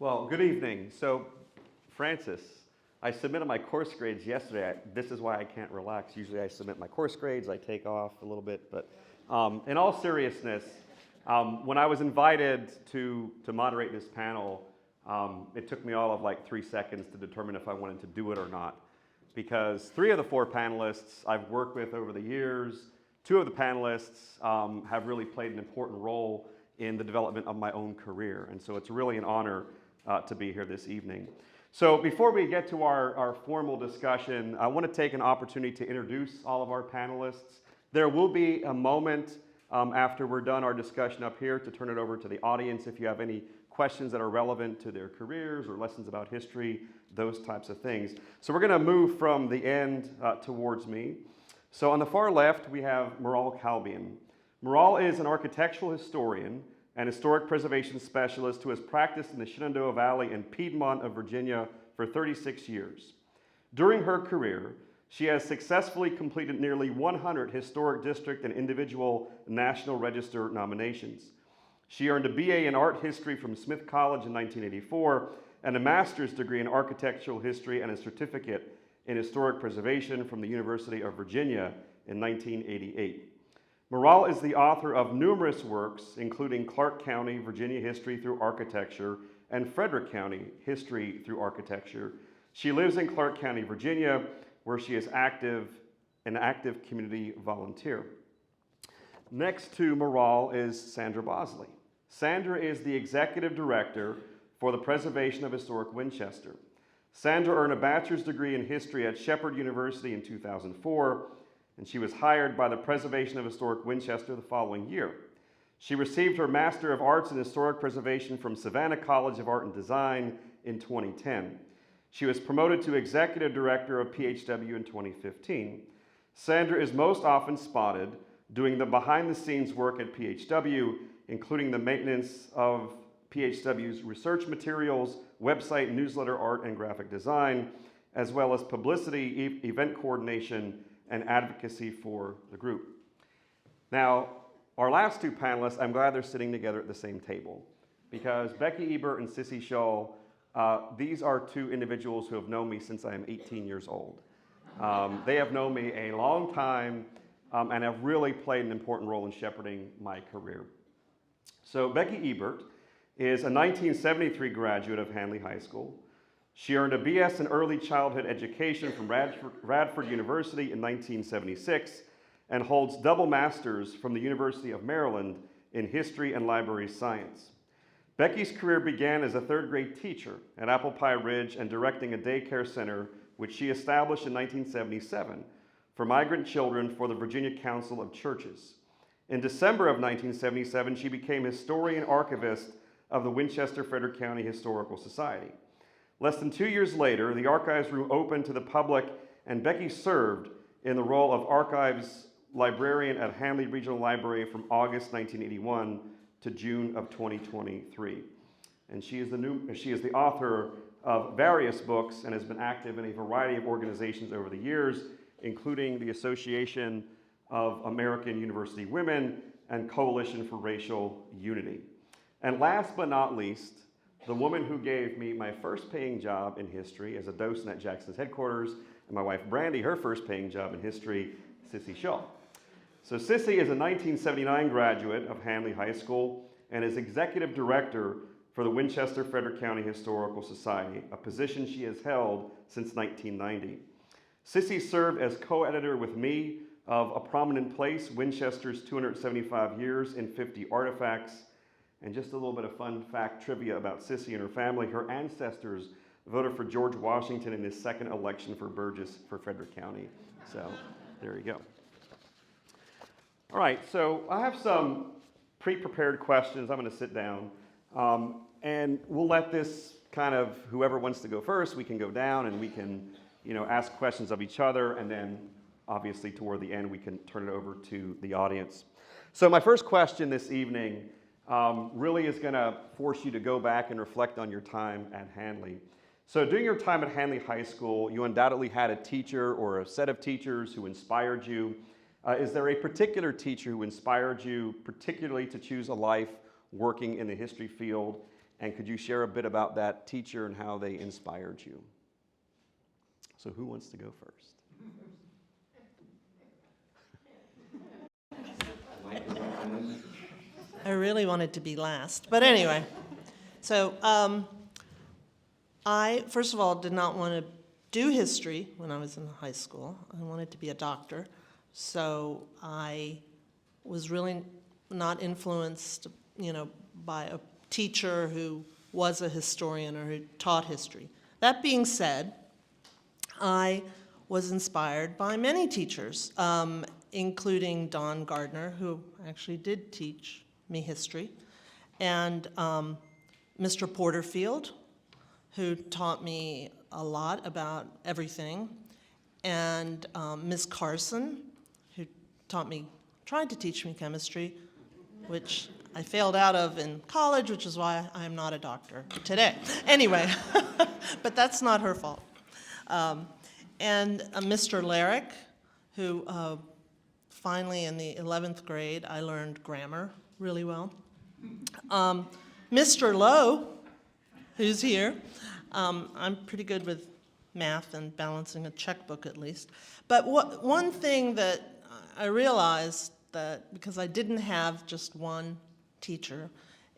Well, good evening. So, Francis, I submitted my course grades yesterday. This is why I can't relax. Usually I submit my course grades, I take off a little bit, but in all seriousness, when I was invited to moderate this panel, it took me all of like 3 seconds to determine if I wanted to do it or not, because 3 of the 4 panelists I've worked with over the years. 2 of the panelists have really played an important role in the development of my own career, and so it's really an honor to be here this evening. So before we get to our formal discussion, I want to take an opportunity to introduce all of our panelists. There will be a moment after we're done our discussion up here to turn it over to the audience if you have any questions that are relevant to their careers or lessons about history, those types of things. So we're going to move from the end towards me. So on the far left, we have Maral Kalbian. Maral is an architectural historian and historic preservation specialist who has practiced in the Shenandoah Valley and Piedmont of Virginia for 36 years. During her career, she has successfully completed nearly 100 historic district and individual National Register nominations. She earned a BA in art history from Smith College in 1984 and a master's degree in architectural history and a certificate in historic preservation from the University of Virginia in 1988. Maral is the author of numerous works, including Clark County, Virginia History Through Architecture, and Frederick County, History Through Architecture. She lives in Clark County, Virginia, where she is an active community volunteer. Next to Maral is Sandra Bosley. Sandra is the executive director for the Preservation of Historic Winchester. Sandra earned a bachelor's degree in history at Shepherd University in 2004, and she was hired by the Preservation of Historic Winchester the following year. She received her Master of Arts in Historic Preservation from Savannah College of Art and Design in 2010. She was promoted to Executive Director of PHW in 2015. Sandra is most often spotted doing the behind-the-scenes work at PHW, including the maintenance of PHW's research materials, website, newsletter, art, and graphic design, as well as publicity, event coordination, and advocacy for the group. Now, our last 2 panelists, I'm glad they're sitting together at the same table, because Becky Ebert and Cissy Shull, these are 2 individuals who have known me since I am 18 years old. They have known me a long time and have really played an important role in shepherding my career. So Becky Ebert is a 1973 graduate of Handley High School. She earned a BS in early childhood education from Radford University in 1976 and holds double masters from the University of Maryland in history and library science. Becky's career began as a 3rd grade teacher at Apple Pie Ridge and directing a daycare center, which she established in 1977 for migrant children for the Virginia Council of Churches. In December of 1977, she became historian archivist of the Winchester-Frederick County Historical Society. Less than 2 years later, the archives room opened to the public, and Becky served in the role of archives librarian at Handley Regional Library from August 1981 to June of 2023. And she is the author of various books and has been active in a variety of organizations over the years, including the Association of American University Women and Coalition for Racial Unity. And last but not least, the woman who gave me my first paying job in history as a docent at Jackson's headquarters, and my wife Brandy, her first paying job in history, Cissy Shull. So Cissy is a 1979 graduate of Handley High School and is executive director for the Winchester-Frederick County Historical Society, a position she has held since 1990. Cissy served as co-editor with me of A Prominent Place, Winchester's 275 Years in 50 Artifacts. And just a little bit of fun fact trivia about Cissy and her family. Her ancestors voted for George Washington in his 2nd election for Burgess for Frederick County. So there you go. All right, so I have some pre-prepared questions. I'm going to sit down. And we'll let this kind of, whoever wants to go first, we can go down and we can, ask questions of each other. And then obviously toward the end, we can turn it over to the audience. So my first question this evening really is going to force you to go back and reflect on your time at Handley. So during your time at Handley High School, you undoubtedly had a teacher or a set of teachers who inspired you. Is there a particular teacher who inspired you particularly to choose a life working in the history field? And could you share a bit about that teacher and how they inspired you? So who wants to go first? I really wanted to be last, but anyway. So I, first of all, did not want to do history when I was in high school. I wanted to be a doctor. So I was really not influenced, by a teacher who was a historian or who taught history. That being said, I was inspired by many teachers, including Don Gardner, who actually did teach me history, and Mr. Porterfield, who taught me a lot about everything, and Ms. Carson, who tried to teach me chemistry, which I failed out of in college, which is why I am not a doctor today. Anyway, but that's not her fault. And Mr. Larrick, who finally in the 11th grade, I learned grammar really well. Mr. Lowe, who's here. I'm pretty good with math and balancing a checkbook at least. But one thing that I realized that, because I didn't have just one teacher,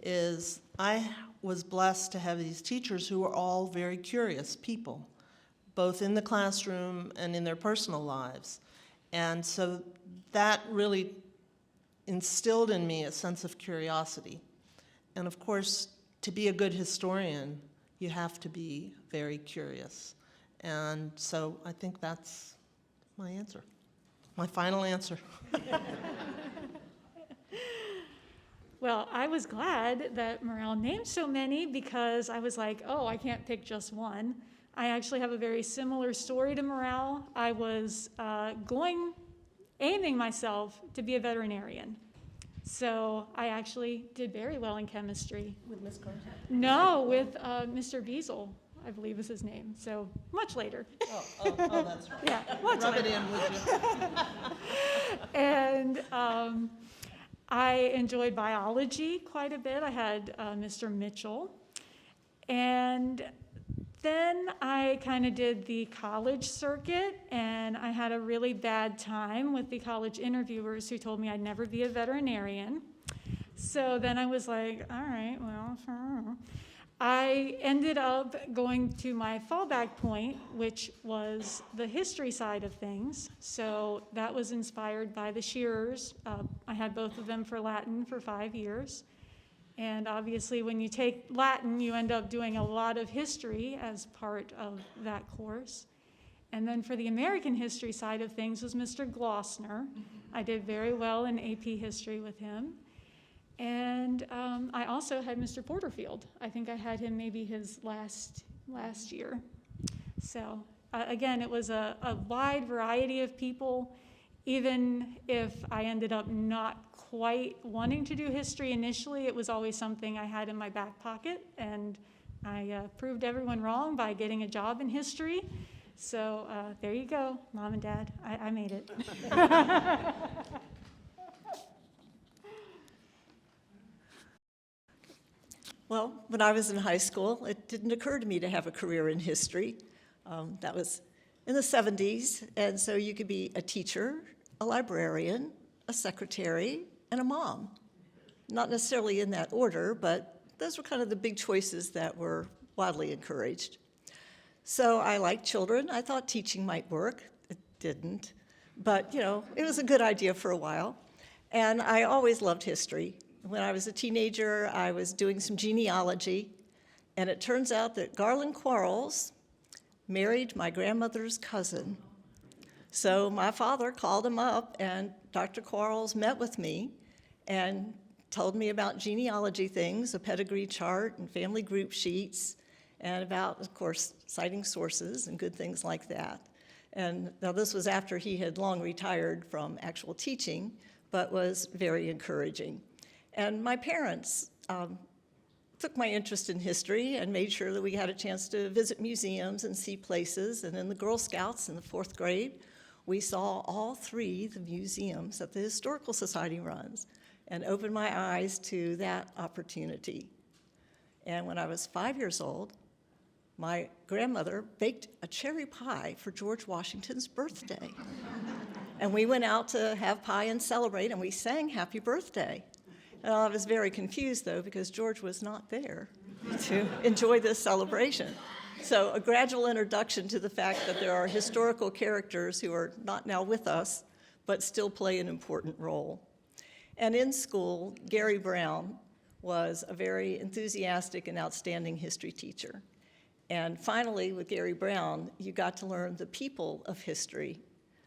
is I was blessed to have these teachers who were all very curious people, both in the classroom and in their personal lives. And so that really instilled in me a sense of curiosity. And of course, to be a good historian, you have to be very curious. And so I think that's my answer, my final answer. Well, I was glad that Maral named so many, because I was like, oh, I can't pick just one. I actually have a very similar story to Maral. I was aiming myself to be a veterinarian. So I actually did very well in chemistry. With Ms. Carson? No, with Mr. Wiesel, I believe was his name. So much later. Oh, that's right. Yeah, much Rub later. it in, would you? And I enjoyed biology quite a bit. I had Mr. Mitchell. And then I kind of did the college circuit, and I had a really bad time with the college interviewers who told me I'd never be a veterinarian. So then I was like, all right, well, I ended up going to my fallback point, which was the history side of things. So that was inspired by the Shearers. I had both of them for Latin for 5 years. And obviously, when you take Latin, you end up doing a lot of history as part of that course. And then for the American history side of things was Mr. Glossner. I did very well in AP history with him. And I also had Mr. Porterfield. I think I had him maybe his last year. So again, it was a wide variety of people. Even if I ended up not quite wanting to do history initially, it was always something I had in my back pocket, and I proved everyone wrong by getting a job in history. So there you go, Mom and Dad, I made it. Well, when I was in high school, it didn't occur to me to have a career in history. That was in the 70s, and so you could be a teacher, a librarian, a secretary, and a mom. Not necessarily in that order, but those were kind of the big choices that were widely encouraged. So I liked children. I thought teaching might work. It didn't, but it was a good idea for a while. And I always loved history. When I was a teenager, I was doing some genealogy, and it turns out that Garland Quarles married my grandmother's cousin. So my father called him up, and Dr. Quarles met with me and told me about genealogy things, a pedigree chart and family group sheets, and about, of course, citing sources and good things like that. And now this was after he had long retired from actual teaching, but was very encouraging. And my parents took my interest in history and made sure that we had a chance to visit museums and see places. And in the Girl Scouts in the 4th grade, we saw all 3 the museums that the Historical Society runs, and opened my eyes to that opportunity. And when I was 5 years old, my grandmother baked a cherry pie for George Washington's birthday. And we went out to have pie and celebrate, and we sang Happy Birthday. And I was very confused, though, because George was not there to enjoy this celebration. So a gradual introduction to the fact that there are historical characters who are not now with us, but still play an important role. And in school, Gary Brown was a very enthusiastic and outstanding history teacher. And finally, with Gary Brown, you got to learn the people of history,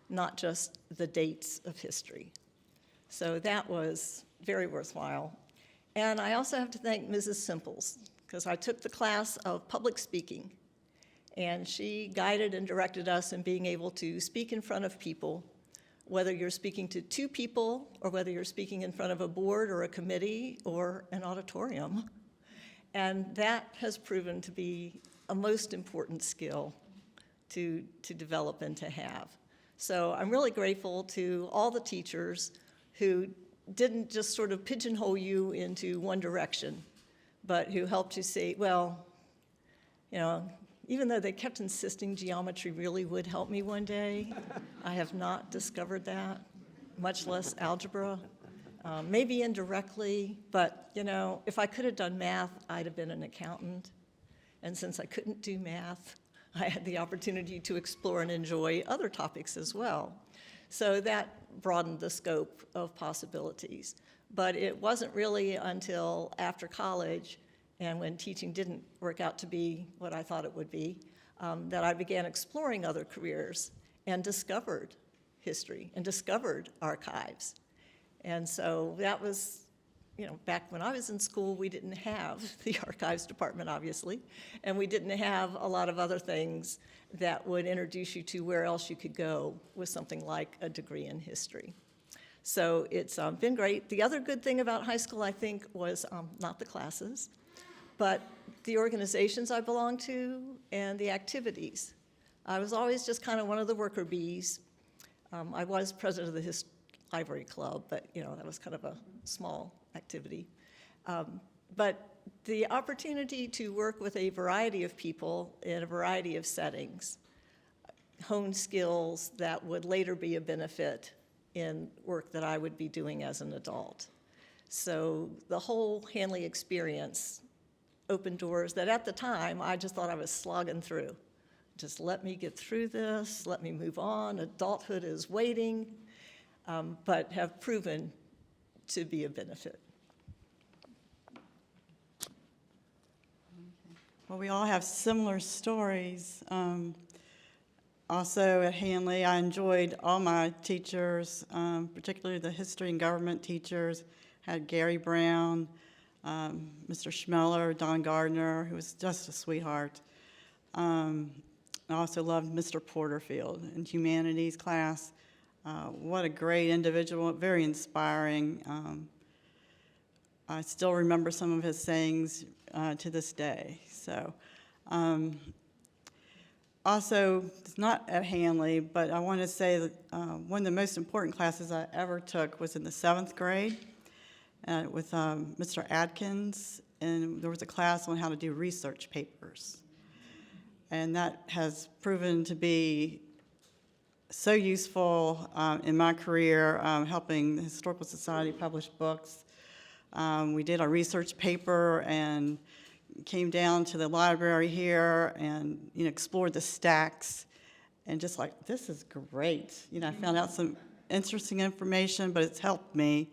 not just the dates of history. So that was very worthwhile. And I also have to thank Mrs. Simples, because I took the class of public speaking, and she guided and directed us in being able to speak in front of people, whether you're speaking to 2 people or whether you're speaking in front of a board or a committee or an auditorium. And that has proven to be a most important skill to develop and to have. So I'm really grateful to all the teachers who didn't just sort of pigeonhole you into one direction, but who helped you see, well, you know, even though they kept insisting geometry really would help me one day, I have not discovered that, much less algebra. Maybe indirectly, but, you know, if I could have done math, I'd have been an accountant. And since I couldn't do math, I had the opportunity to explore and enjoy other topics as well. So that broadened the scope of possibilities. But it wasn't really until after college, and when teaching didn't work out to be what I thought it would be, that I began exploring other careers and discovered history and discovered archives. And so that was, you know, back when I was in school, we didn't have the archives department, obviously, and we didn't have a lot of other things that would introduce you to where else you could go with something like a degree in history. So it's been great. The other good thing about high school, I think, was not the classes, but the organizations I belonged to and the activities. I was always just kind of one of the worker bees. I was president of the library club, but you know, that was kind of a small activity. But the opportunity to work with a variety of people in a variety of settings, honed skills that would later be a benefit in work that I would be doing as an adult. So the whole Handley experience opened doors that at the time I just thought I was slogging through. Just let me get through this, let me move on, adulthood is waiting, but have proven to be a benefit. Well, we all have similar stories. Also at Handley, I enjoyed all my teachers, particularly the history and government teachers. Had Gary Brown, Mr. Schmeller, Don Gardner, who was just a sweetheart. I also loved Mr. Porterfield in humanities class. What a great individual, very inspiring. I still remember some of his sayings to this day. So, also, it's not at Handley, but I want to say that one of the most important classes I ever took was in the 7th grade with Mr. Adkins, and there was a class on how to do research papers. And that has proven to be so useful in my career, helping the Historical Society publish books. We did a research paper and came down to the library here and, you know, explored the stacks and just like, this is great. You know, I found out some interesting information, but it's helped me,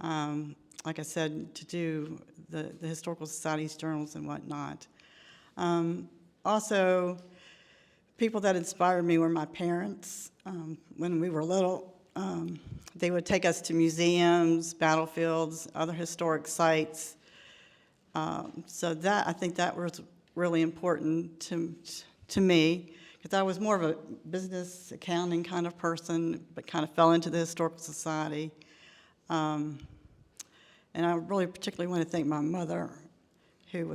like I said, to do the Historical Society's journals and whatnot. Also, people that inspired me were my parents. When we were little, they would take us to museums, battlefields, other historic sites. So that, I think that was really important to me, because I was more of a business accounting kind of person, but kind of fell into the Historical Society. And I really particularly want to thank my mother, who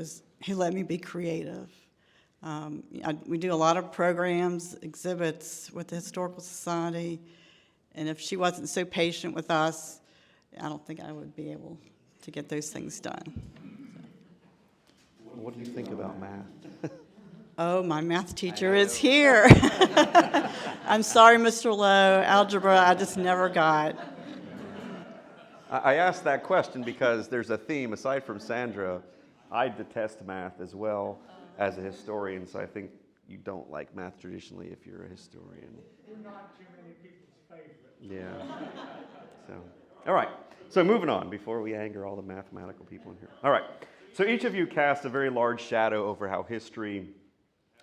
let me be creative. We do a lot of programs, exhibits with the Historical Society, and if she wasn't so patient with us, I don't think I would be able to get those things done. What do you think about math? Oh, my math teacher is here. I'm sorry, Mr. Lowe. Algebra, I just never got. I asked that question because there's a theme, aside from Sandra, I detest math as well as a historian, so I think you don't like math traditionally if you're a historian. We're not too many people's favorite. Yeah. So, all right. So moving on before we anger all the mathematical people in here. All right. So each of you cast a very large shadow over how history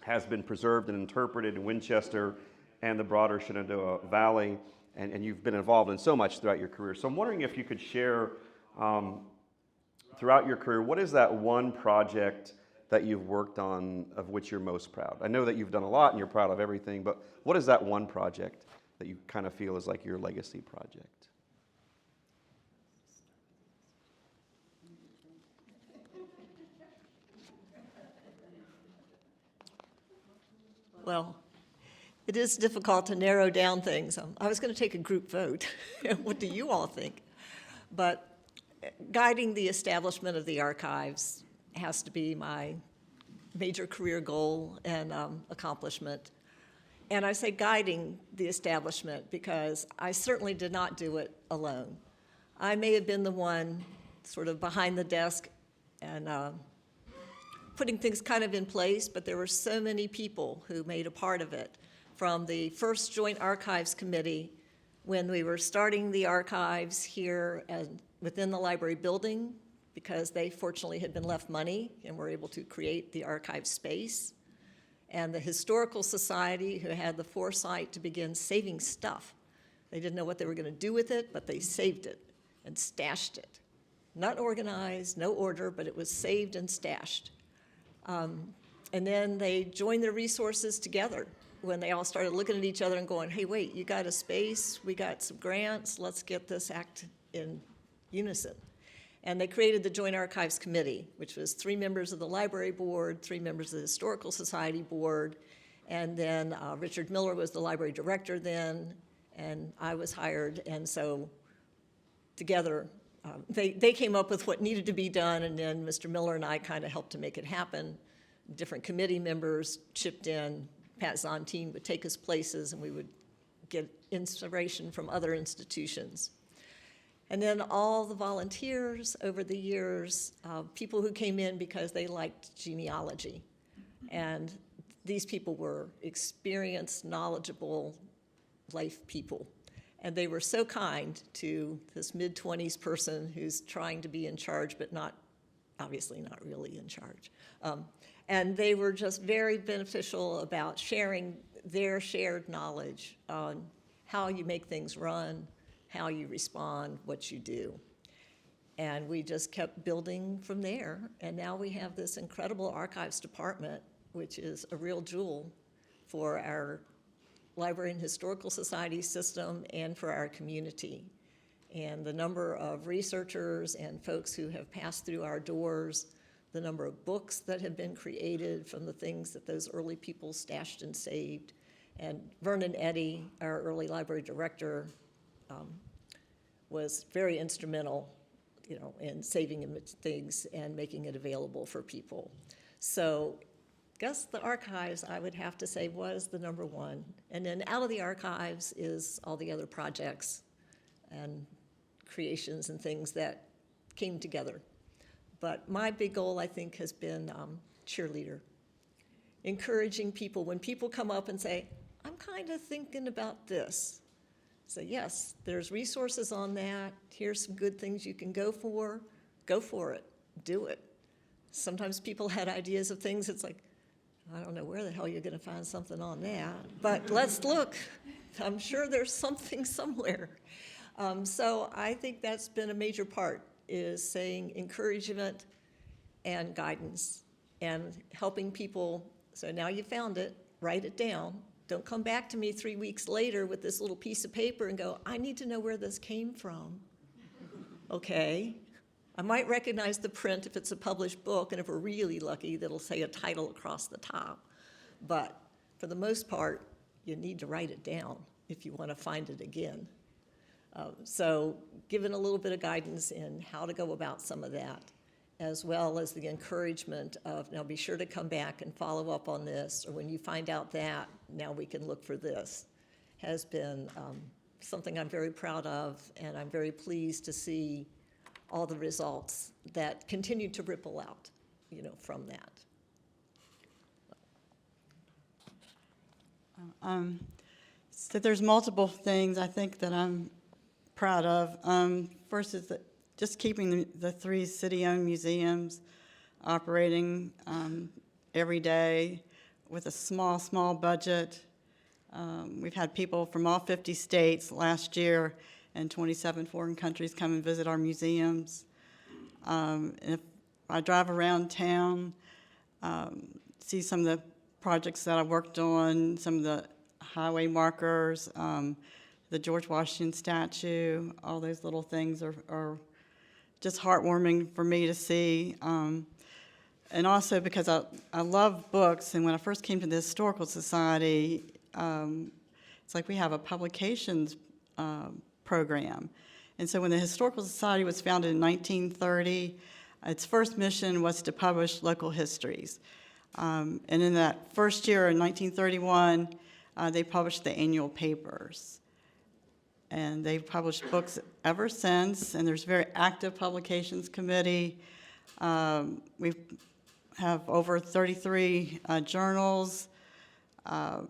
has been preserved and interpreted in Winchester and the broader Shenandoah Valley, and you've been involved in so much throughout your career. So I'm wondering if you could share throughout your career, what is that one project that you've worked on of which you're most proud? I know that you've done a lot and you're proud of everything, but what is that one project that you kind of feel is like your legacy project? Well, it is difficult to narrow down things. I was going to take a group vote. What do you all think? But guiding the establishment of the archives has to be my major career goal and accomplishment. And I say guiding the establishment because I certainly did not do it alone. I may have been the one sort of behind the desk and putting things kind of in place, but there were so many people who made a part of it. From the first Joint Archives Committee, when we were starting the archives here within the library building, because they fortunately had been left money and were able to create the archive space, and the Historical Society, who had the foresight to begin saving stuff. They didn't know what they were going to do with it, but they saved it and stashed it. Not organized, no order, but it was saved and stashed. And then they joined their resources together when they all started looking at each other and going, hey, wait, you got a space, we got some grants, let's get this act in unison. And they created the Joint Archives Committee, which was 3 members of the library board, 3 members of the Historical Society board, and then Richard Miller was the library director then, and I was hired, and so together they came up with what needed to be done, and then Mr. Miller and I kind of helped to make it happen. Different committee members chipped in. Pat Zontine would take us places, and we would get inspiration from other institutions. And then all the volunteers over the years, people who came in because they liked genealogy. And these people were experienced, knowledgeable life people. And they were so kind to this mid-20s person who's trying to be in charge, but obviously not really in charge. And they were just very beneficial about sharing their shared knowledge on how you make things run, how you respond, what you do. And we just kept building from there. And now we have this incredible archives department, which is a real jewel for our Library and Historical Society system and for our community. And the number of researchers and folks who have passed through our doors, the number of books that have been created from the things that those early people stashed and saved. And Vernon Eddy, our early library director, was very instrumental, in saving things and making it available for people. So I guess the archives, I would have to say, was the number one. And then out of the archives is all the other projects and creations and things that came together. But my big goal, I think, has been cheerleader. Encouraging people. When people come up and say, I'm kind of thinking about this. So yes, there's resources on that. Here's some good things you can go for. Go for it. Do it. Sometimes people had ideas of things. It's like, I don't know where the hell you're going to find something on that, but let's look. I'm sure there's something somewhere. So I think that's been a major part, is saying encouragement and guidance and helping people. So now you found it, write it down. Don't come back to me 3 weeks later with this little piece of paper and go, I need to know where this came from. Okay. I might recognize the print if it's a published book, and if we're really lucky, that'll say a title across the top. But for the most part, you need to write it down if you want to find it again. So given a little bit of guidance in how to go about some of that. as well as the encouragement of, now be sure to come back and follow up on this, or when you find out that, now we can look for this, has been something I'm very proud of, and I'm very pleased to see all the results that continue to ripple out, from that. So there's multiple things I think that I'm proud of. First is that just keeping the 3 city-owned museums operating every day with a small budget. We've had people from all 50 states last year and 27 foreign countries come and visit our museums. And if I drive around town, see some of the projects that I worked on, some of the highway markers, the George Washington statue, all those little things are just heartwarming for me to see. And also because I love books, and when I first came to the Historical Society, it's like we have a publications program. And so when the Historical Society was founded in 1930, its first mission was to publish local histories. And in that first year, in 1931, they published the annual papers. And they've published books ever since, and there's a very active publications committee. We have over 33 journals, and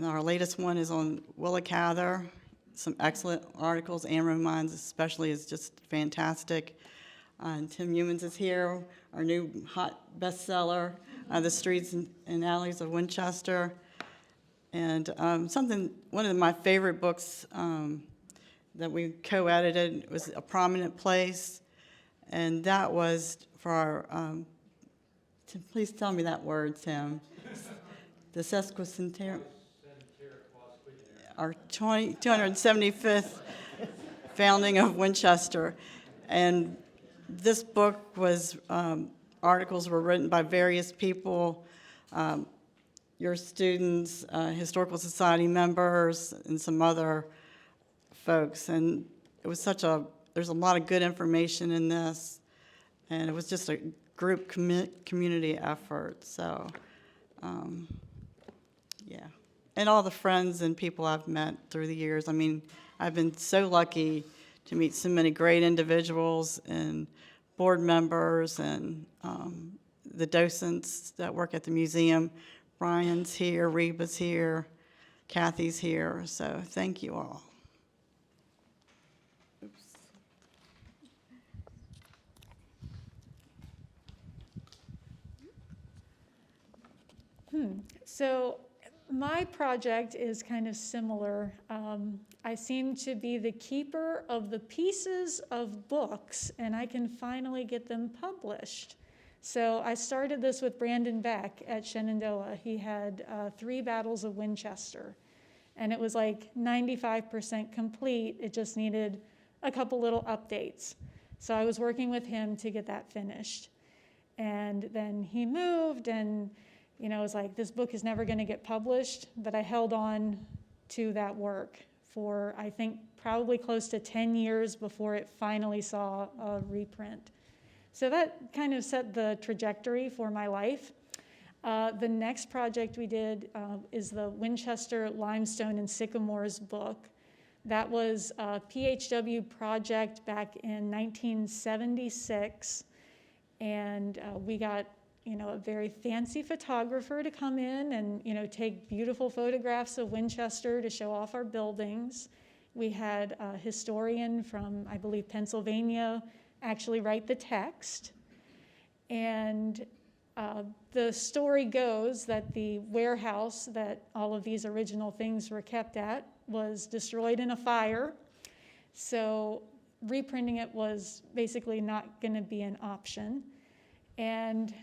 our latest one is on Willa Cather. Some excellent articles. Anne Romines especially is just fantastic. And Tim Humans is here, our new hot bestseller, The Streets and Alleys of Winchester. And one of my favorite books that we co-edited was A Prominent Place, and that was for our, please tell me that word, Tim. The sesquicentennial, our 275th founding of Winchester. And this book was, articles were written by various people, your students, Historical Society members, and some other folks. And it was there's a lot of good information in this, and it was just a group community effort. So, yeah. And all the friends and people I've met through the years. I mean, I've been so lucky to meet so many great individuals and board members and the docents that work at the museum. Brian's here, Reba's here, Kathy's here, so thank you all. Oops. So my project is kind of similar. I seem to be the keeper of the pieces of books, and I can finally get them published. So I started this with Brandon Beck at Shenandoah. He had 3 battles of Winchester, and it was like 95% complete. It just needed a couple little updates. So I was working with him to get that finished. And then he moved, and it was like, this book is never going to get published, but I held on to that work for, I think, probably close to 10 years before it finally saw a reprint. So that kind of set the trajectory for my life. The next project we did is the Winchester Limestone and Sycamores book. That was a PHW project back in 1976, and we got a very fancy photographer to come in and take beautiful photographs of Winchester to show off our buildings. We had a historian from, I believe, Pennsylvania actually write the text. And the story goes that the warehouse that all of these original things were kept at was destroyed in a fire. So reprinting it was basically not going to be an option. And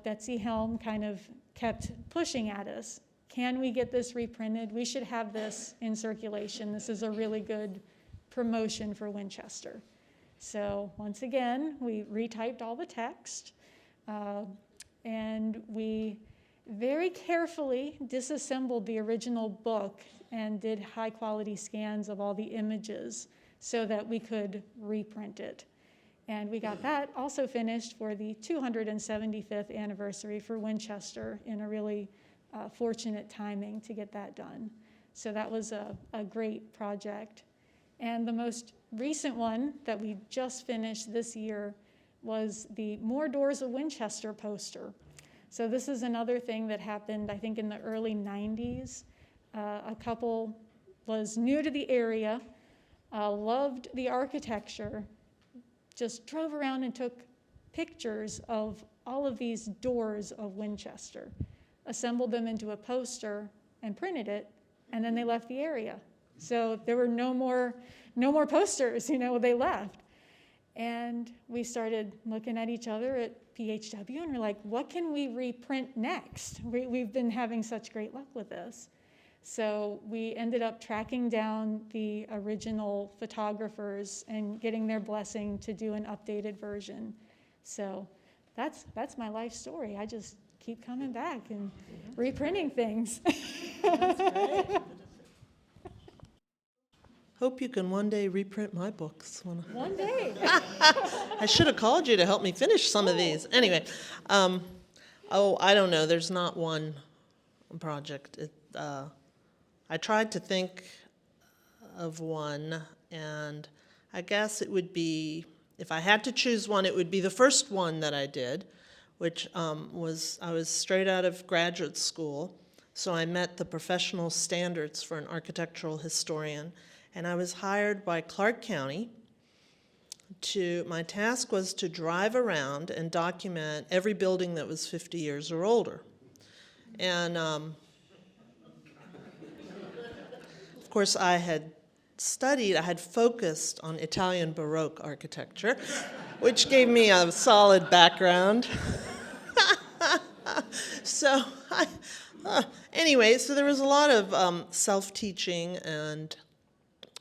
Betsy Helm kind of kept pushing at us. Can we get this reprinted? We should have this in circulation. This is a really good promotion for Winchester. So once again, we retyped all the text, and we very carefully disassembled the original book and did high-quality scans of all the images so that we could reprint it. And we got that also finished for the 275th anniversary for Winchester in a really fortunate timing to get that done. So that was a great project. And the most recent one that we just finished this year was the More Doors of Winchester poster. So this is another thing that happened, I think, in the early 90s. A couple was new to the area, loved the architecture, just drove around and took pictures of all of these doors of Winchester, assembled them into a poster and printed it, and then they left the area. So there were no more posters, they left. And we started looking at each other at PHW and we're like, what can we reprint next? We've been having such great luck with this. So we ended up tracking down the original photographers and getting their blessing to do an updated version. So that's my life story. I just keep coming back and reprinting things. That's great. Hope you can one day reprint my books. One day. I should have called you to help me finish some of these. Anyway, I don't know. There's not one project. I tried to think of one, and I guess it would be, if I had to choose one, it would be the first one that I did, which I was straight out of graduate school, so I met the professional standards for an architectural historian, and I was hired by Clark County my task was to drive around and document every building that was 50 years or older. And of course, I had focused on Italian Baroque architecture, which gave me a solid background. So anyway, so there was a lot of self-teaching and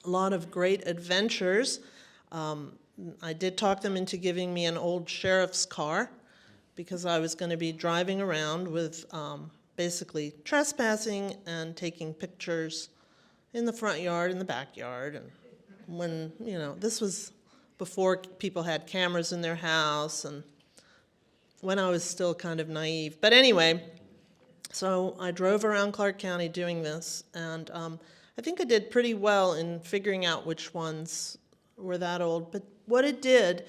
a lot of great adventures. I did talk them into giving me an old sheriff's car because I was going to be driving around with basically trespassing and taking pictures in the front yard, in the backyard. And when, this was before people had cameras in their house and when I was still kind of naive. But anyway, so I drove around Clark County doing this, and I think I did pretty well in figuring out which ones were that old. But what it did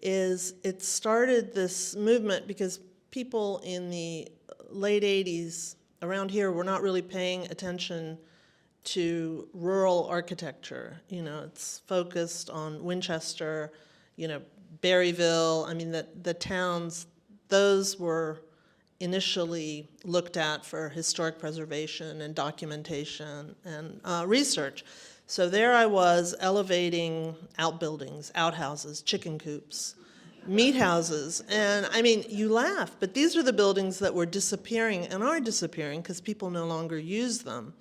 is it started this movement because people in the late 80s around here were not really paying attention to rural architecture. It's focused on Winchester, Berryville. I mean, the towns, those were initially looked at for historic preservation and documentation and research. So there I was elevating outbuildings, outhouses, chicken coops, meat houses. And I mean, you laugh, but these are the buildings that were disappearing and are disappearing because people no longer use them.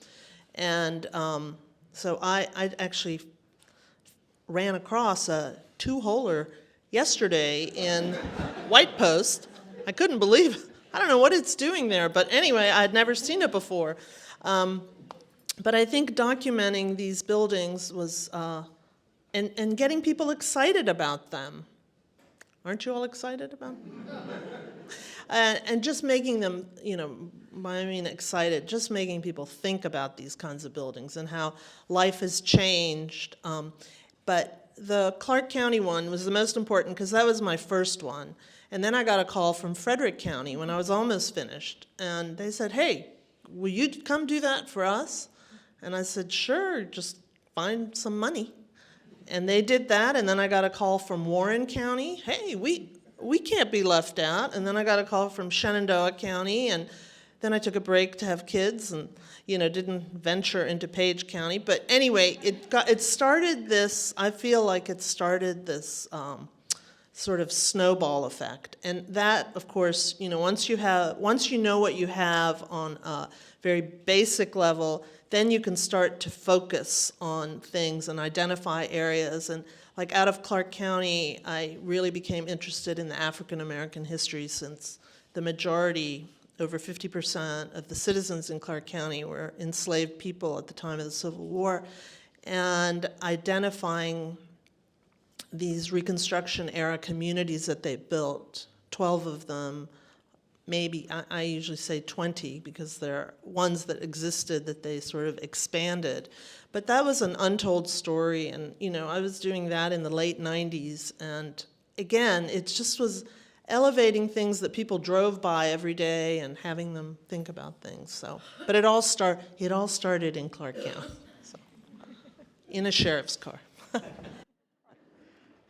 And so I actually ran across a two-holer yesterday in White Post. I couldn't believe it. I don't know what it's doing there, but anyway, I'd never seen it before. But I think documenting these buildings was, and getting people excited about them. Aren't you all excited about them? And just making them, excited, just making people think about these kinds of buildings and how life has changed. But the Clark County one was the most important because that was my first one. And then I got a call from Frederick County when I was almost finished. And they said, hey, will you come do that for us? And I said, sure, just find some money. And they did that. And then I got a call from Warren County. Hey, we can't be left out. And then I got a call from Shenandoah County. And then I took a break to have kids and, didn't venture into Page County. But anyway, it started this, I feel like it started this sort of snowball effect. And that, of course, once you know what you have on a very basic level, then you can start to focus on things and identify areas. And like out of Clark County, I really became interested in the African American history since the majority, over 50% of the citizens in Clark County were enslaved people at the time of the Civil War. And identifying these Reconstruction era communities that they built, 12 of them, maybe, I usually say 20 because there are ones that existed that they sort of expanded. But that was an untold story, and I was doing that in the late 90s, and again, it just was elevating things that people drove by every day and having them think about things. So, but it all started in Clark County, so, in a sheriff's car. All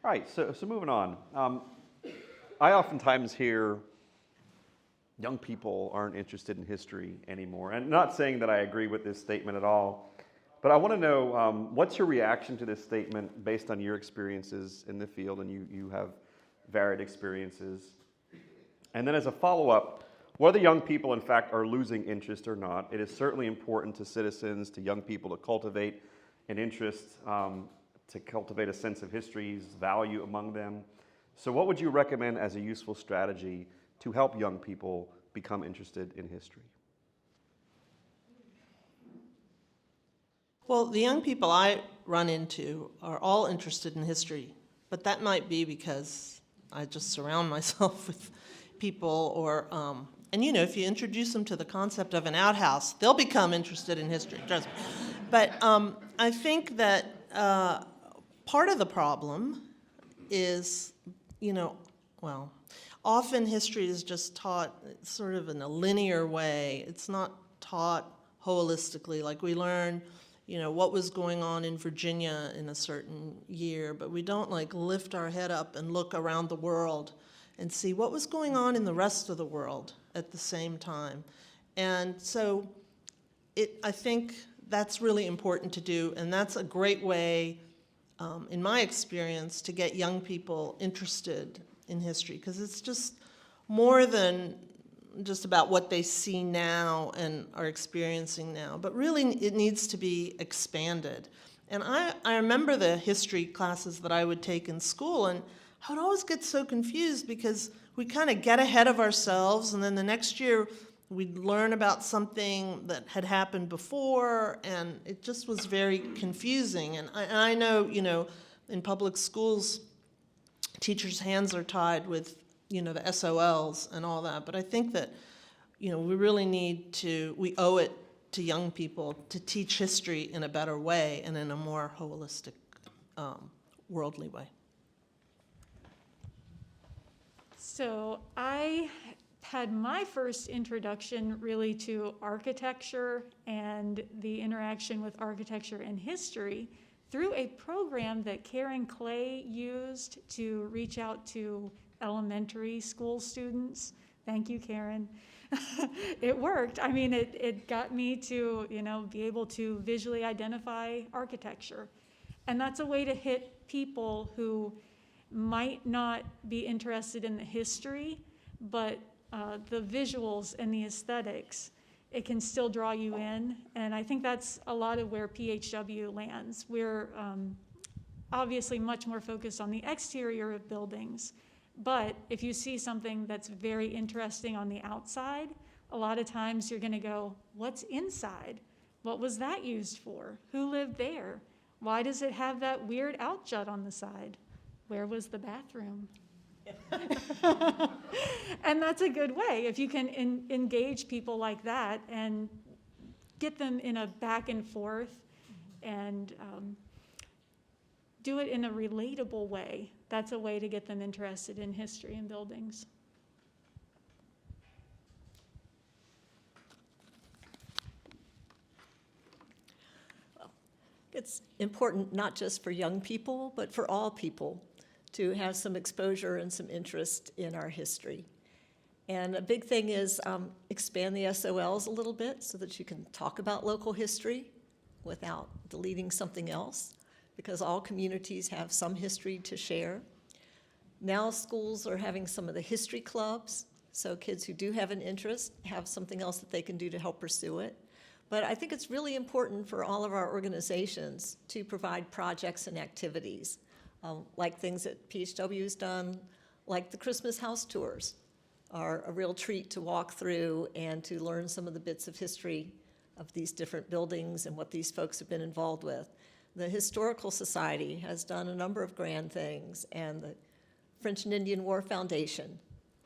right, so moving on. I oftentimes hear young people aren't interested in history anymore. And not saying that I agree with this statement at all, but I want to know what's your reaction to this statement based on your experiences in the field, and you have varied experiences. And then as a follow-up, whether young people in fact are losing interest or not, it is certainly important to citizens, to young people to cultivate an interest, to cultivate a sense of history's value among them. So what would you recommend as a useful strategy to help young people become interested in history? Well, the young people I run into are all interested in history, but that might be because I just surround myself with people, or, and if you introduce them to the concept of an outhouse, they'll become interested in history, trust me. But I think that part of the problem is, often history is just taught sort of in a linear way. It's not taught holistically, like we learn, what was going on in Virginia in a certain year, but we don't lift our head up and look around the world and see what was going on in the rest of the world at the same time. And so I think that's really important to do, and that's a great way, in my experience, to get young people interested in history, because it's just more than just about what they see now and are experiencing now, but really it needs to be expanded. And I remember the history classes that I would take in school, and I would always get so confused because we kind of get ahead of ourselves, and then the next year we'd learn about something that had happened before, and it just was very confusing. And I know, in public schools, teachers' hands are tied with, the SOLs and all that. But I think that, we really we owe it to young people to teach history in a better way and in a more holistic, worldly way. So I had my first introduction really to architecture and the interaction with architecture and history through a program that Karen Clay used to reach out to elementary school students. Thank you, Karen. It worked. I mean, it got me to, be able to visually identify architecture. And that's a way to hit people who might not be interested in the history, but the visuals and the aesthetics, it can still draw you in. And I think that's a lot of where PHW lands. We're obviously much more focused on the exterior of buildings, but if you see something that's very interesting on the outside, a lot of times you're gonna go, what's inside? What was that used for? Who lived there? Why does it have that weird outjut on the side? Where was the bathroom? And that's a good way. If you can engage people like that and get them in a back and forth and do it in a relatable way, that's a way to get them interested in history and buildings. It's important not just for young people, but for all people to have some exposure and some interest in our history. And a big thing is expand the SOLs a little bit so that you can talk about local history without deleting something else, because all communities have some history to share. Now schools are having some of the history clubs, so kids who do have an interest have something else that they can do to help pursue it. But I think it's really important for all of our organizations to provide projects and activities, like things that PHW has done, like the Christmas house tours are a real treat to walk through and to learn some of the bits of history of these different buildings and what these folks have been involved with. The Historical Society has done a number of grand things, and the French and Indian War Foundation,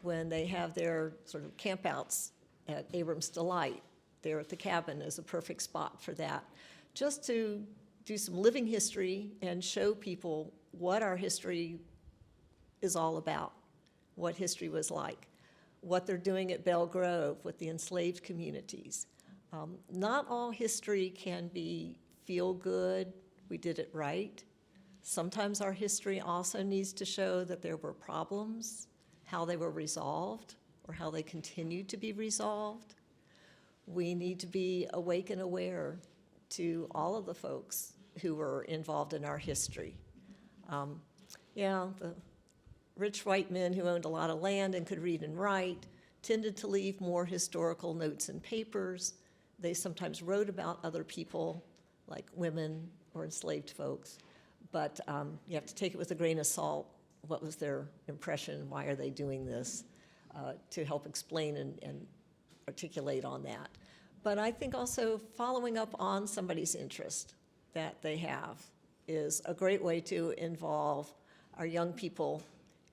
when they have their sort of campouts at Abrams Delight, there at the cabin is a perfect spot for that. Just to do some living history and show people what our history is all about, what history was like, what they're doing at Belle Grove with the enslaved communities. Not all history can be feel good, we did it right. Sometimes our history also needs to show that there were problems, how they were resolved, or how they continue to be resolved. We need to be awake and aware to all of the folks who were involved in our history. The rich white men who owned a lot of land and could read and write tended to leave more historical notes and papers. They sometimes wrote about other people, like women or enslaved folks, but you have to take it with a grain of salt. What was their impression? Why are they doing this? To help explain and articulate on that. But I think also following up on somebody's interest that they have is a great way to involve our young people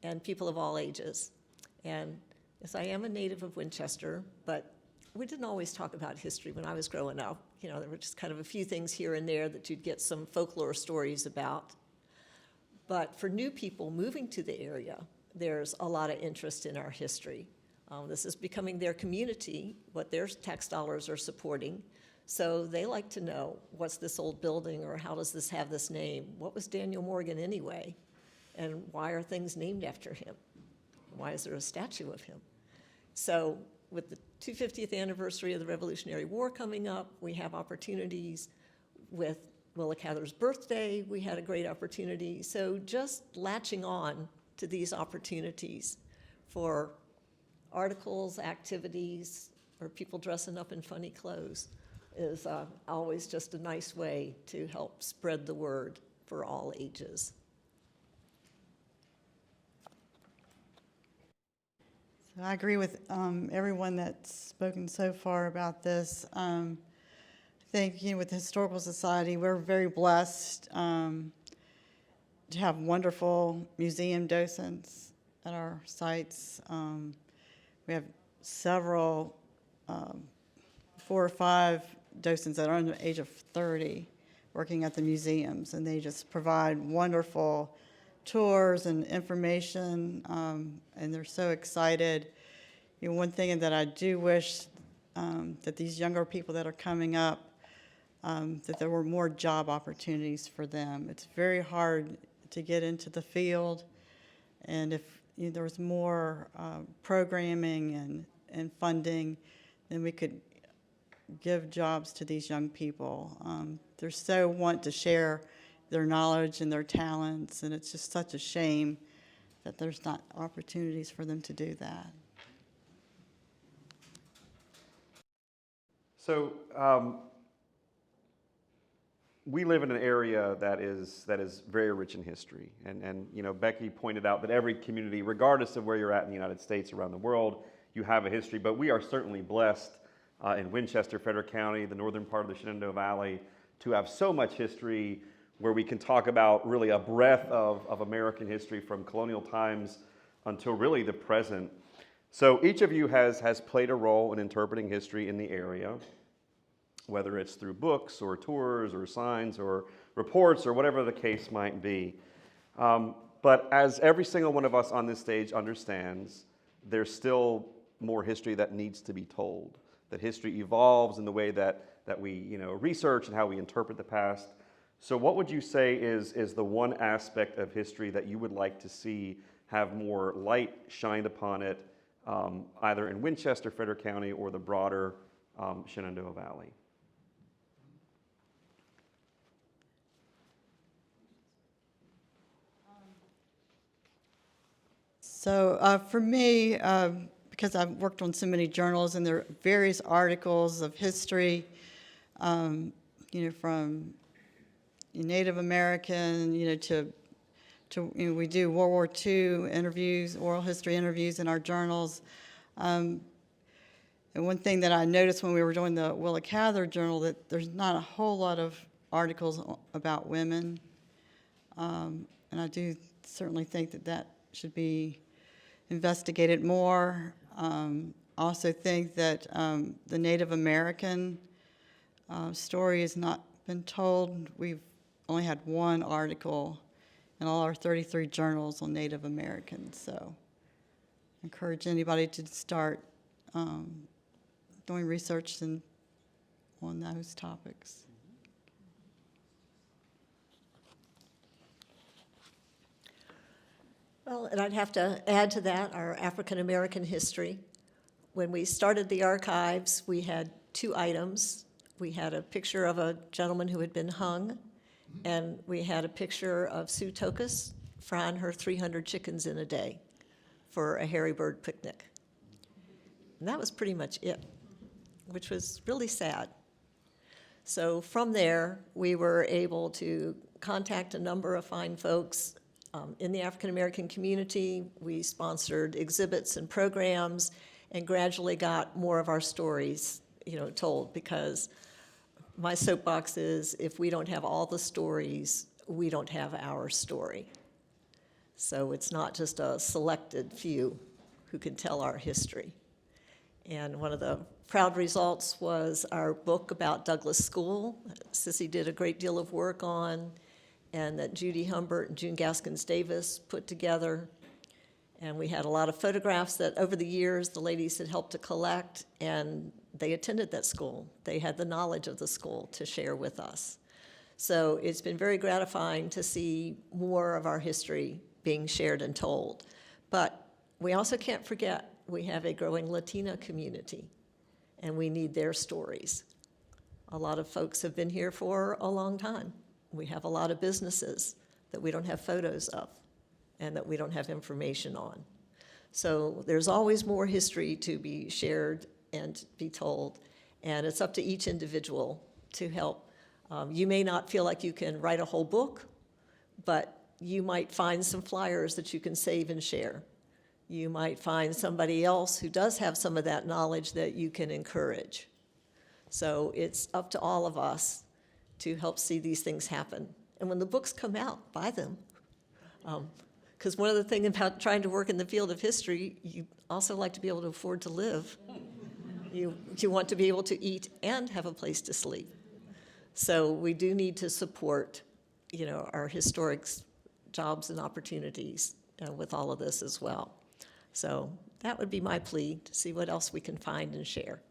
and people of all ages. And yes, I am a native of Winchester, but we didn't always talk about history when I was growing up. You know, there were just kind of a few things here and there that you'd get some folklore stories about. But for new people moving to the area, there's a lot of interest in our history. This is becoming their community, what their tax dollars are supporting. So they like to know, what's this old building, or how does this have this name? What was Daniel Morgan anyway? And why are things named after him? Why is there a statue of him? So with the 250th anniversary of the Revolutionary War coming up, we have opportunities. With Willa Cather's birthday, we had a great opportunity. So just latching on to these opportunities for articles, activities, or people dressing up in funny clothes is always just a nice way to help spread the word for all ages. So I agree with everyone that's spoken so far about this. I think, with the Historical Society, we're very blessed to have wonderful museum docents at our sites. We have several, 4 or 5 docents that are under the age of 30 working at the museums, and they just provide wonderful tours and information, and they're so excited. One thing that I do wish that these younger people that are coming up, that there were more job opportunities for them. It's very hard to get into the field, and if there was more programming and funding, then we could give jobs to these young people. They so want to share their knowledge and their talents, and it's just such a shame that there's not opportunities for them to do that. So we live in an area that is very rich in history, and Becky pointed out that every community, regardless of where you're at in the United States, around the world, you have a history. But we are certainly blessed in Winchester-Frederick County, the northern part of the Shenandoah Valley, to have so much history where we can talk about really a breadth of American history from colonial times until really the present. So each of you has played a role in interpreting history in the area, whether it's through books or tours or signs or reports or whatever the case might be. But as every single one of us on this stage understands, there's still more history that needs to be told. That history evolves in the way that we research and how we interpret the past. So what would you say is the one aspect of history that you would like to see have more light shined upon it, either in Winchester-Frederick County or the broader Shenandoah Valley? So for me, because I've worked on so many journals and there are various articles of history, from Native American, to we do World War II interviews, oral history interviews in our journals. And one thing that I noticed when we were doing the Willa Cather journal, that there's not a whole lot of articles about women. And I do certainly think that that should be investigated more. Also think that the Native American story has not been told. We've only had one article in all our 33 journals on Native Americans. So I encourage anybody to start doing research on those topics. Well, and I'd have to add to that our African American history. When we started the archives, we had 2 items. We had a picture of a gentleman who had been hung, and we had a picture of Sue Tokus frying her 300 chickens in a day for a hairy bird picnic. And that was pretty much it, which was really sad. So from there, we were able to contact a number of fine folks in the African American community. We sponsored exhibits and programs and gradually got more of our stories, told, because my soapbox is if we don't have all the stories, we don't have our story. So it's not just a selected few who can tell our history. And one of the proud results was our book about Douglas School. Cissy did a great deal of work on, and that Judy Humbert and June Gaskins Davis put together. And we had a lot of photographs that over the years the ladies had helped to collect, and they attended that school. They had the knowledge of the school to share with us. So it's been very gratifying to see more of our history being shared and told. But we also can't forget we have a growing Latina community, and we need their stories. A lot of folks have been here for a long time. We have a lot of businesses that we don't have photos of and that we don't have information on. So there's always more history to be shared and be told, and it's up to each individual to help. You may not feel like you can write a whole book, but you might find some flyers that you can save and share. You might find somebody else who does have some of that knowledge that you can encourage. So it's up to all of us to help see these things happen. And when the books come out, buy them. Because one of the things about trying to work in the field of history, you also like to be able to afford to live. You want to be able to eat and have a place to sleep. So we do need to support, our historic jobs and opportunities with all of this as well. So that would be my plea, to see what else we can find and share.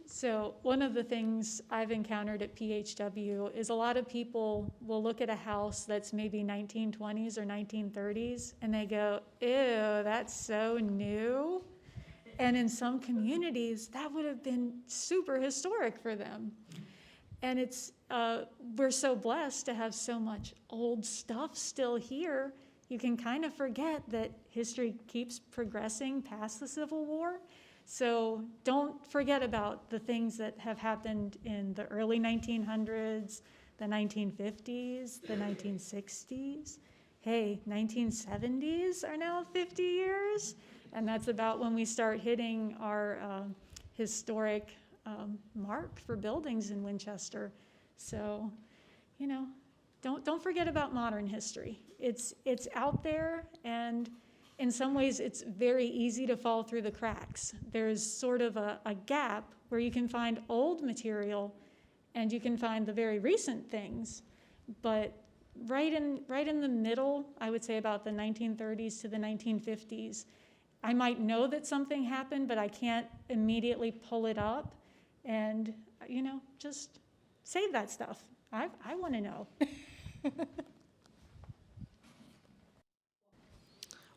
So one of the things I've encountered at PHW is a lot of people will look at a house that's maybe 1920s or 1930s and they go, ew, that's so new. And in some communities, that would have been super historic for them. And we're so blessed to have so much old stuff still here. You can kind of forget that history keeps progressing past the Civil War. So don't forget about the things that have happened in the early 1900s, the 1950s, the 1960s. Hey, 1970s are now 50 years, and that's about when we start hitting our historic mark for buildings in Winchester. So, don't forget about modern history. It's out there, and in some ways, it's very easy to fall through the cracks. There's sort of a gap where you can find old material and you can find the very recent things. But right in the middle, I would say about the 1930s to the 1950s, I might know that something happened, but I can't immediately pull it up. And, just save that stuff. I want to know.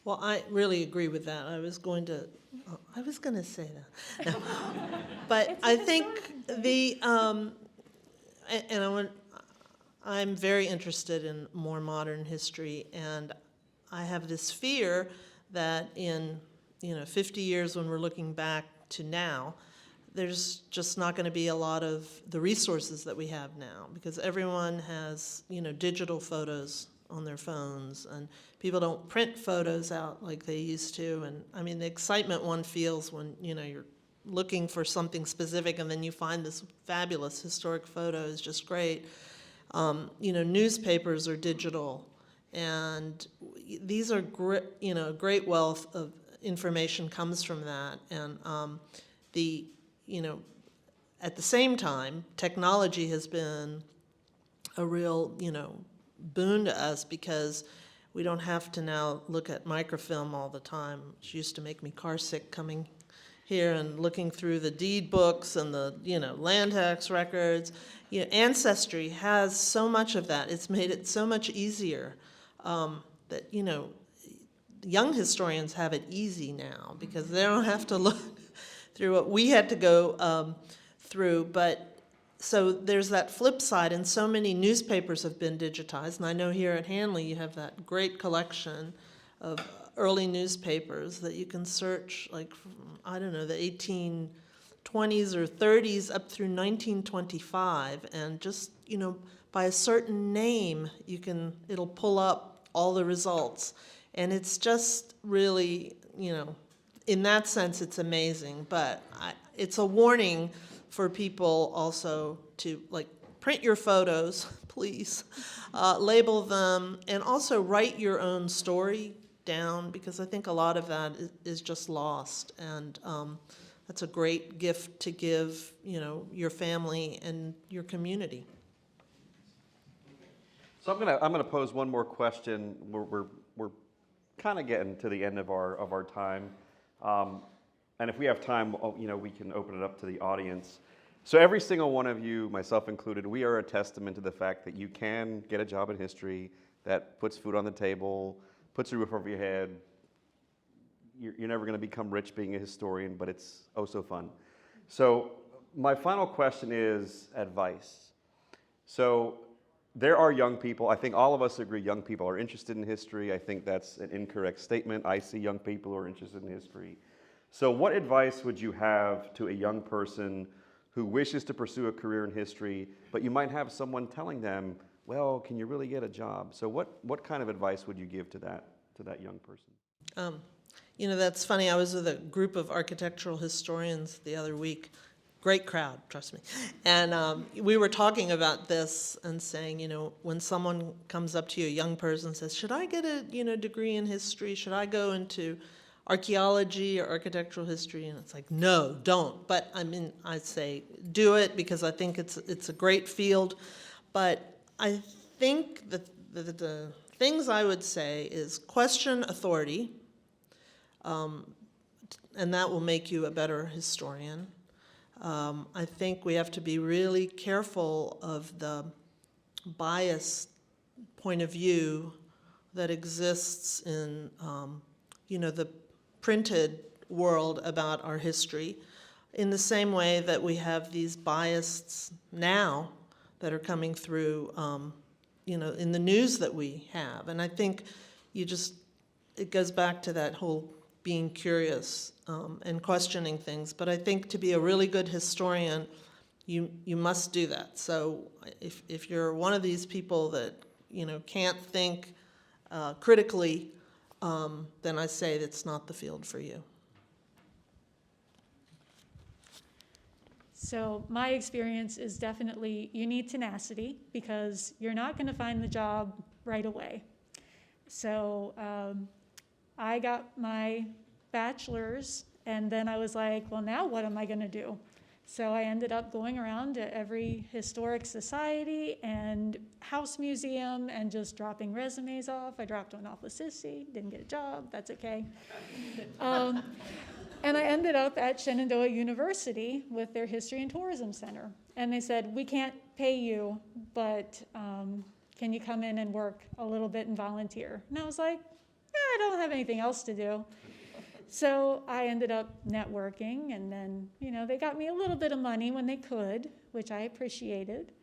Well, I really agree with that. I was going to say that. No. But I think I'm very interested in more modern history, and I have this fear that in 50 years when we're looking back to now, there's just not going to be a lot of the resources that we have now, because everyone has digital photos on their phones, and people don't print photos out like they used to. And I mean, the excitement one feels when, you know, you're looking for something specific and then you find this fabulous historic photo is just great. You know, newspapers are digital, and these are great, you know, great wealth of information comes from that. And you know, at the same time, technology has been a real, you know, boon to us, because we don't have to now look at microfilm all the time, which used to make me car sick coming here and looking through the deed books and the, you know, land tax records. You know, Ancestry has so much of that. It's made it so much easier that, you know, young historians have it easy now because they don't have to look through what we had to go through. But so there's that flip side, and so many newspapers have been digitized. And I know here at Handley you have that great collection of early newspapers that you can search, like, from, I don't know, the 1820s or 30s up through 1925, and just, you know, by a certain name, it'll pull up all the results. And it's just really, you know, in that sense, it's amazing. But it's a warning for people also to, like, print your photos, please, label them, and also write your own story down, because I think a lot of that is just lost. And that's a great gift to give, you know, your family and your community. So I'm gonna pose one more question. We're kind of getting to the end of our time, and if we have time, you know, we can open it up to the audience. So every single one of you, myself included, we are a testament to the fact that you can get a job in history that puts food on the table, puts a roof over your head. You're never going to become rich being a historian, but it's oh so fun. So my final question is advice. So there are young people, I think all of us agree young people are interested in history. I think that's an incorrect statement. I see young people who are interested in history. So what advice would you have to a young person who wishes to pursue a career in history, but you might have someone telling them, well, can you really get a job? So what kind of advice would you give to that young person? You know, that's funny. I was with a group of architectural historians the other week. Great crowd, trust me. And we were talking about this and saying, you know, when someone comes up to you, a young person, and says, should I get a, you know, degree in history? Should I go into archaeology or architectural history? And it's like, no, don't. But I mean, I say do it, because I think it's a great field. But I think that the things I would say is question authority, and that will make you a better historian. I think we have to be really careful of the biased point of view that exists in, you know, the printed world about our history, in the same way that we have these biases now that are coming through, you know, in the news that we have. And I think it goes back to that whole being curious and questioning things. But I think to be a really good historian, you must do that. So if you're one of these people that, you know, can't think critically, then I say that's not the field for you. So my experience is definitely you need tenacity, because you're not going to find the job right away. So I got my bachelor's, and then I was like, well, now what am I going to do? So I ended up going around to every historic society and house museum and just dropping resumes off. I dropped one off with Cissy, didn't get a job, that's okay. And I ended up at Shenandoah University with their History and Tourism Center. And they said, we can't pay you, but can you come in and work a little bit and volunteer? And I was like, I don't have anything else to do. So I ended up networking, and then, you know, they got me a little bit of money when they could, which I appreciated.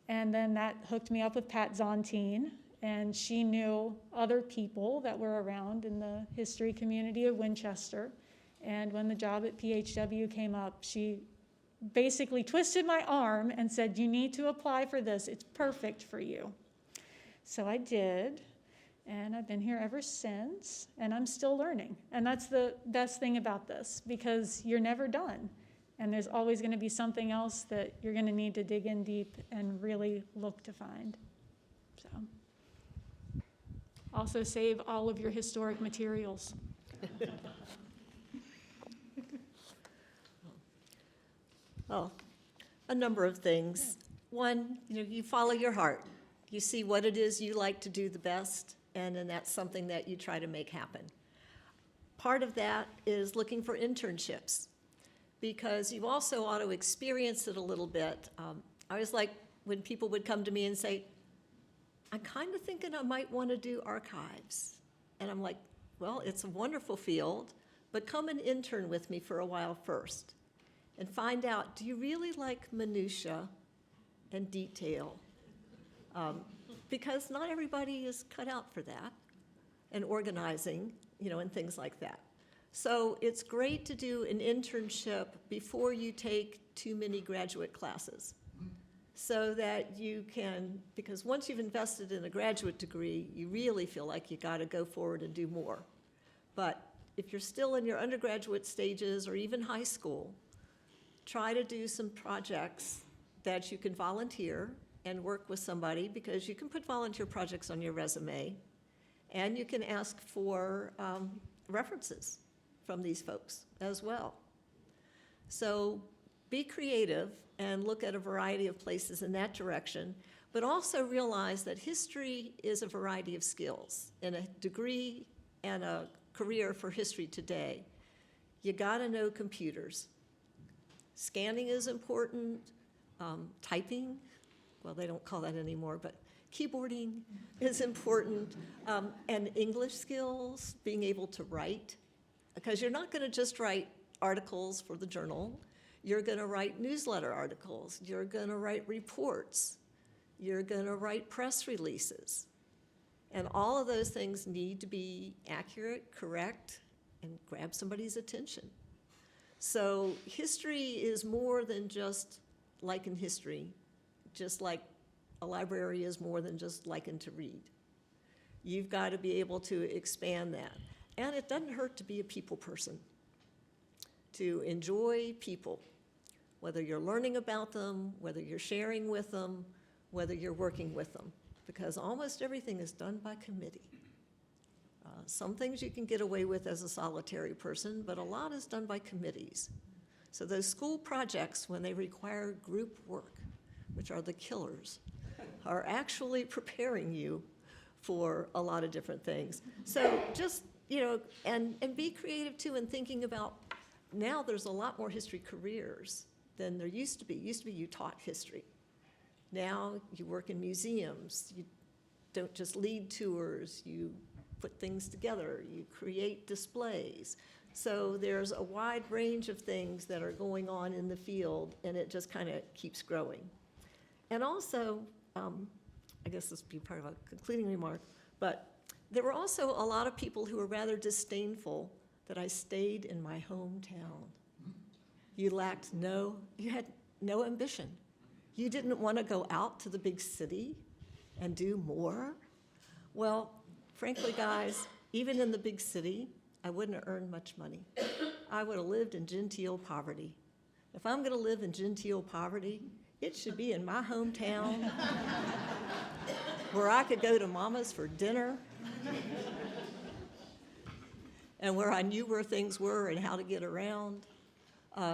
And then that hooked me up with Pat Zontine, and she knew other people that were around in the history community of Winchester. And when the job at PHW came up, she basically twisted my arm and said, you need to apply for this. It's perfect for you. So I did, and I've been here ever since, and I'm still learning. And that's the best thing about this, because you're never done. And there's always going to be something else that you're going to need to dig in deep and really look to find. So, also save all of your historic materials. Oh, a number of things. One, you follow your heart. You see what it is you like to do the best, and then that's something that you try to make happen. Part of that is looking for internships, because you also ought to experience it a little bit. I always like when people would come to me and say, I'm kind of thinking I might want to do archives. And I'm like, well, it's a wonderful field, but come and intern with me for a while first and find out, do you really like minutia and detail? Because not everybody is cut out for that, and organizing, and things like that. So it's great to do an internship before you take too many graduate classes, so that you can, because once you've invested in a graduate degree, you really feel like you got to go forward and do more. But if you're still in your undergraduate stages or even high school, try to do some projects that you can volunteer and work with somebody, because you can put volunteer projects on your resume, and you can ask for references from these folks as well. So be creative and look at a variety of places in that direction, but also realize that history is a variety of skills. In a degree and a career for history today, you gotta know computers. Scanning is important, typing, well, they don't call that anymore, but keyboarding is important, and English skills, being able to write, because you're not gonna just write articles for the journal. You're gonna write newsletter articles, you're gonna write reports, you're gonna write press releases. And all of those things need to be accurate, correct, and grab somebody's attention. So history is more than just liking history, just like a library is more than just liking to read. You've got to be able to expand that. And it doesn't hurt to be a people person, to enjoy people, whether you're learning about them, whether you're sharing with them, whether you're working with them, because almost everything is done by committee. Some things you can get away with as a solitary person, but a lot is done by committees. So those school projects, when they require group work, which are the killers, are actually preparing you for a lot of different things. So just, and be creative too in thinking about, now there's a lot more history careers than there used to be. Used to be you taught history. Now you work in museums. You don't just lead tours, you put things together, you create displays. So there's a wide range of things that are going on in the field, and it just kind of keeps growing. And also, I guess this would be part of a concluding remark, but there were also a lot of people who were rather disdainful that I stayed in my hometown. You had no ambition. You didn't want to go out to the big city and do more. Well, frankly, guys, even in the big city, I wouldn't have earned much money. I would have lived in genteel poverty. If I'm going to live in genteel poverty, it should be in my hometown where I could go to Mama's for dinner and where I knew where things were and how to get around.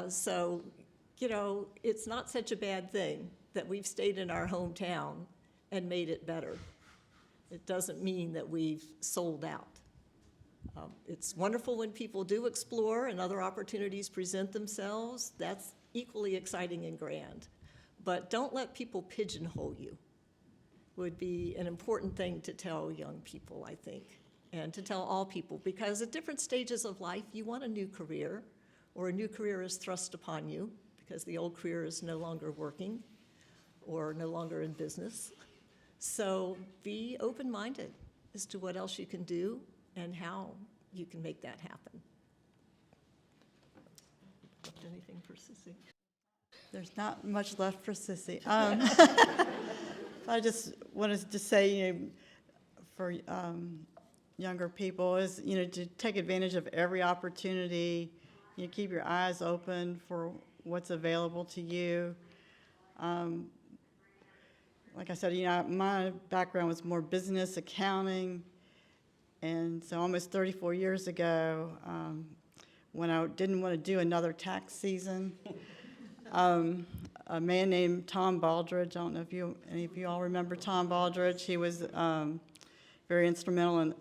So, it's not such a bad thing that we've stayed in our hometown and made it better. It doesn't mean that we've sold out. It's wonderful when people do explore and other opportunities present themselves. That's equally exciting and grand. But don't let people pigeonhole you, would be an important thing to tell young people, I think, and to tell all people, because at different stages of life, you want a new career, or a new career is thrust upon you because the old career is no longer working or no longer in business. So be open-minded as to what else you can do and how you can make that happen. Anything for Cissy? There's not much left for Cissy. I just wanted to say, for younger people is, to take advantage of every opportunity. Keep your eyes open for what's available to you. Like I said, my background was more business accounting, and so almost 34 years ago, when I didn't want to do another tax season, a man named Tom Baldridge, I don't know if any of you all remember Tom Baldridge. He was very instrumental in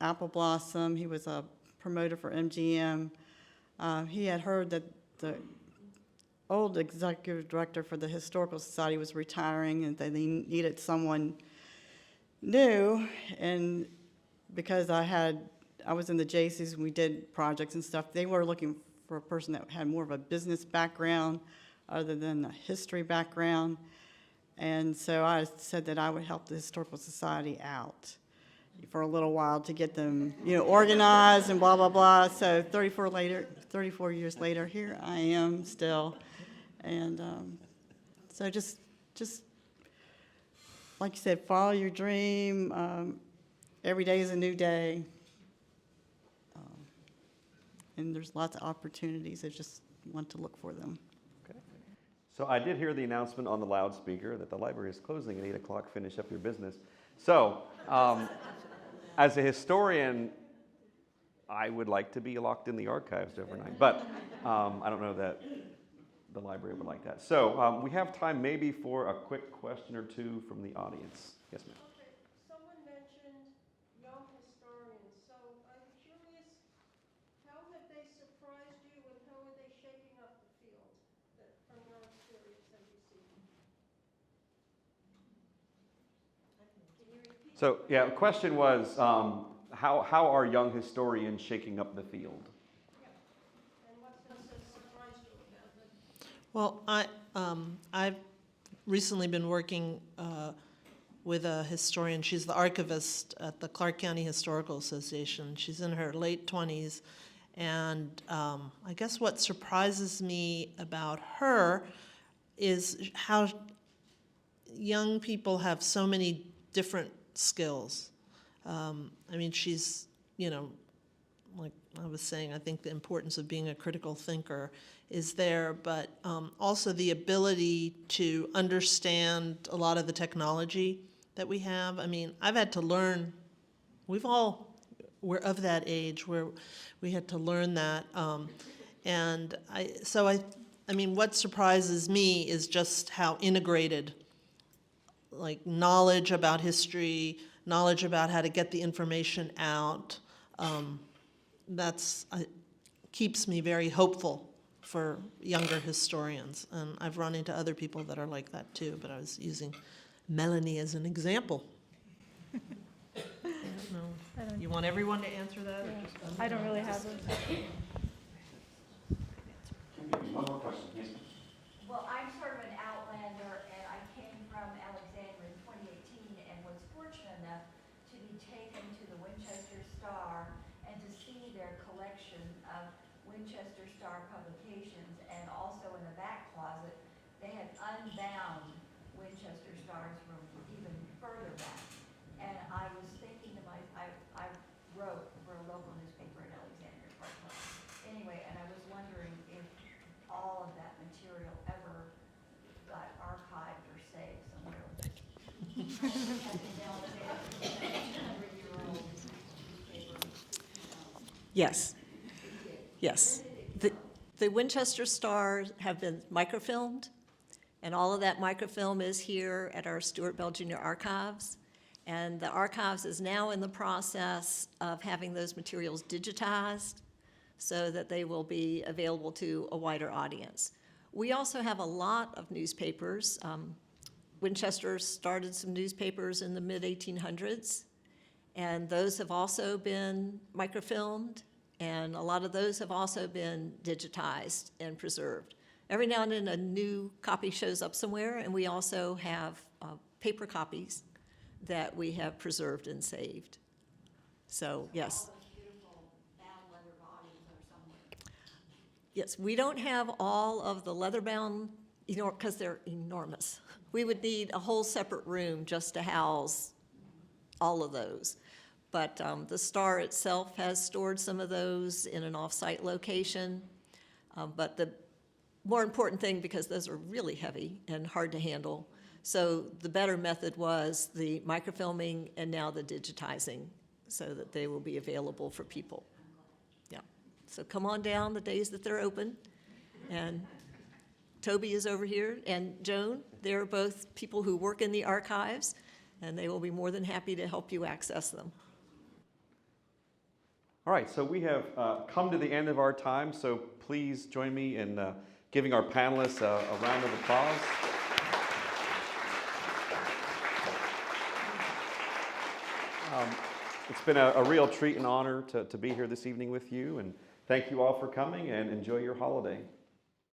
Apple Blossom. He was a promoter for MGM. He had heard that the old executive director for the Historical Society was retiring and that they needed someone new. And because I was in the JCs and we did projects and stuff, they were looking for a person that had more of a business background other than a history background. And so I said that I would help the Historical Society out for a little while to get them, organized and blah, blah, blah. So 34 years later, here I am still. And so just like you said, follow your dream. Every day is a new day. And there's lots of opportunities. I just want to look for them. Okay. So I did hear the announcement on the loudspeaker that the library is closing at 8 o'clock. Finish up your business. So as a historian, I would like to be locked in the archives overnight. But I don't know that the library would like that. So we have time maybe for a quick question or two from the audience. Yes, ma'am. Okay, someone mentioned young historians, so I'm curious, how have they surprised you and how are they shaping up the field from your experience that you see? Can you repeat? So yeah, the question was, how are young historians shaking up the field? And what's surprised you about it? Well, I've recently been working with a historian. She's the archivist at the Clark County Historical Association. She's in her late 20s. And I guess what surprises me about her is how young people have so many different skills. I mean, she's, like I was saying, I think the importance of being a critical thinker is there, but also the ability to understand a lot of the technology that we have. I mean, I've had to learn, we're of that age where we had to learn that. And I mean, what surprises me is just how integrated, like, knowledge about history, knowledge about how to get the information out, keeps me very hopeful for younger historians. And I've run into other people that are like that too, but I was using Melanie as an example. I don't know. You want everyone to answer that? Or just I don't really have a. One more question, yes. Well, I'm sort of an outlander, and I came from Alexandria in 2018 and was fortunate enough to be taken to the Winchester Star and to see their collection of Winchester Star publications, and also in the back closet, they had unbound Winchester Stars from even further back. And I was thinking to myself, I wrote for a local newspaper in Alexandria Park. Anyway, and I was wondering if all of that material ever got archived or saved somewhere. Yes. Yes. The Winchester Stars have been microfilmed, and all of that microfilm is here at our Steward Bell Jr. Archives. And the archives is now in the process of having those materials digitized so that they will be available to a wider audience. We also have a lot of newspapers. Winchester started some newspapers in the mid-1800s, and those have also been microfilmed, and a lot of those have also been digitized and preserved. Every now and then a new copy shows up somewhere, and we also have paper copies that we have preserved and saved. So, yes. Yes, we don't have all of the leather-bound, because they're enormous. We would need a whole separate room just to house all of those. But the Star itself has stored some of those in an off-site location. But the more important thing, because those are really heavy and hard to handle, so the better method was the microfilming and now the digitizing, so that they will be available for people. Yeah. So come on down the days that they're open. And Toby is over here, and Joan. They're both people who work in the archives, and they will be more than happy to help you access them. All right, so we have come to the end of our time, so please join me in giving our panelists a round of applause. It's been a real treat and honor to be here this evening with you, and thank you all for coming, and enjoy your holiday.